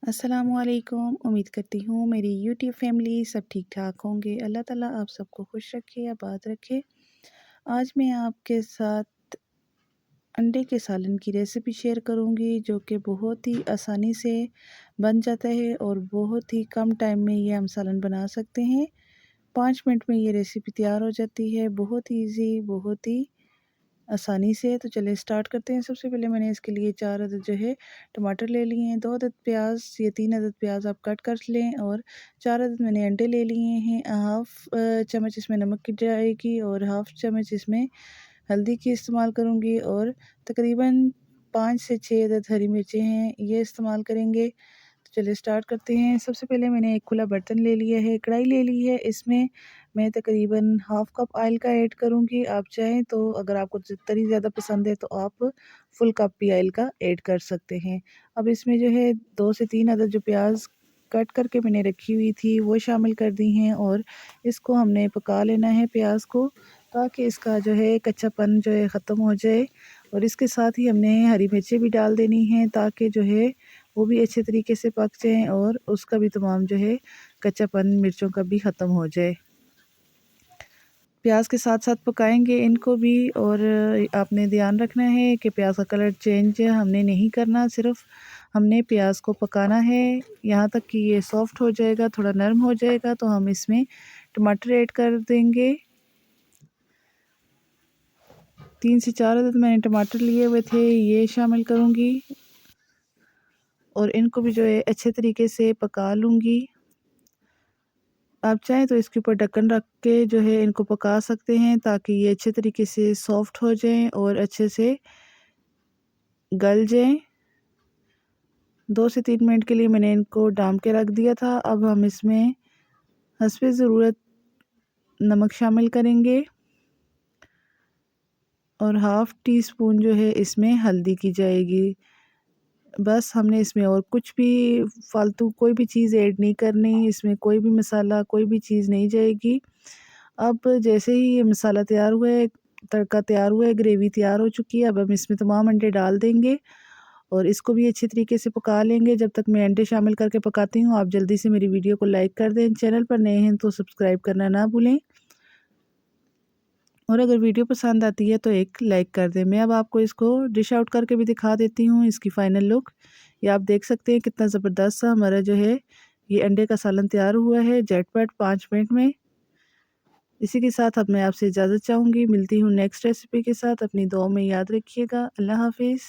अस्सलामुअलैकुम। उम्मीद करती हूँ मेरी यूट्यूब फैमिली सब ठीक ठाक होंगे। अल्लाह ताला आप सबको खुश रखे, आबाद रखे। आज मैं आपके साथ अंडे के सालन की रेसिपी शेयर करूँगी, जो कि बहुत ही आसानी से बन जाता है और बहुत ही कम टाइम में ये हम सालन बना सकते हैं। 5 मिनट में ये रेसिपी तैयार हो जाती है। बहुत ही ईजी, बहुत ही आसानी से। तो चलिए स्टार्ट करते हैं। सबसे पहले मैंने इसके लिए 4 अदद जो है टमाटर ले लिए हैं, 2 अदद प्याज या 3 अदद प्याज आप कट कर लें, और 4 अदद मैंने अंडे ले लिए हैं। हाफ़ चम्मच इसमें नमक की जाएगी और हाफ़ चम्मच इसमें हल्दी की इस्तेमाल करूँगी, और तकरीबन 5 से 6 अदद हरी मिर्चें हैं, ये इस्तेमाल करेंगे। तो चलिए स्टार्ट करते हैं। सबसे पहले मैंने एक खुला बर्तन ले लिया है, कढ़ाई ले ली है। इसमें मैं तकरीबन हाफ़ कप ऑयल का ऐड करूँगी। आप चाहें तो अगर आपको तरी ज़्यादा पसंद है तो आप फुल कप भी ऑयल का ऐड कर सकते हैं। अब इसमें जो है 2 से 3 अदद जो प्याज कट करके मैंने रखी हुई थी वो शामिल कर दी हैं, और इसको हमने पका लेना है प्याज को, ताकि इसका जो है कच्चापन जो है ख़त्म हो जाए। और इसके साथ ही हमने हरी मिर्चें भी डाल देनी हैं, ताकि जो है वो भी अच्छे तरीके से पक जाएँ और उसका भी तमाम जो है कच्चापन मिर्चों का भी ख़त्म हो जाए। प्याज के साथ साथ पकाएंगे इनको भी, और आपने ध्यान रखना है कि प्याज का कलर चेंज हमने नहीं करना, सिर्फ हमने प्याज को पकाना है यहाँ तक कि ये सॉफ्ट हो जाएगा, थोड़ा नरम हो जाएगा तो हम इसमें टमाटर ऐड कर देंगे। 3 से 4 अदद मैंने टमाटर लिए हुए थे, ये शामिल करूँगी और इनको भी जो है अच्छे तरीके से पका लूँगी। आप चाहें तो इसके ऊपर ढक्कन रख के जो है इनको पका सकते हैं, ताकि ये अच्छे तरीके से सॉफ्ट हो जाएं और अच्छे से गल जाएं। 2 से 3 मिनट के लिए मैंने इनको डाम के रख दिया था। अब हम इसमें हस्बे ज़रूरत नमक शामिल करेंगे, और हाफ़ टी स्पून जो है इसमें हल्दी की जाएगी। बस हमने इसमें और कुछ भी फालतू कोई भी चीज़ ऐड नहीं करनी, इसमें कोई भी मसाला कोई भी चीज़ नहीं जाएगी। अब जैसे ही ये मसाला तैयार हुआ है, तड़का तैयार हुआ है, ग्रेवी तैयार हो चुकी है, अब हम इसमें तमाम अंडे डाल देंगे और इसको भी अच्छी तरीके से पका लेंगे। जब तक मैं अंडे शामिल करके पकाती हूँ, आप जल्दी से मेरी वीडियो को लाइक कर दें, चैनल पर नए हैं तो सब्सक्राइब करना ना भूलें, और अगर वीडियो पसंद आती है तो एक लाइक कर दें। मैं अब आपको इसको डिश आउट करके भी दिखा देती हूँ, इसकी फ़ाइनल लुक। ये आप देख सकते हैं कितना ज़बरदस्त सा हमारा जो है ये अंडे का सालन तैयार हुआ है झटपट 5 मिनट में। इसी के साथ अब मैं आपसे इजाज़त चाहूँगी। मिलती हूँ नेक्स्ट रेसिपी के साथ। अपनी दुआओं में याद रखिएगा। अल्लाह हाफ़िज़।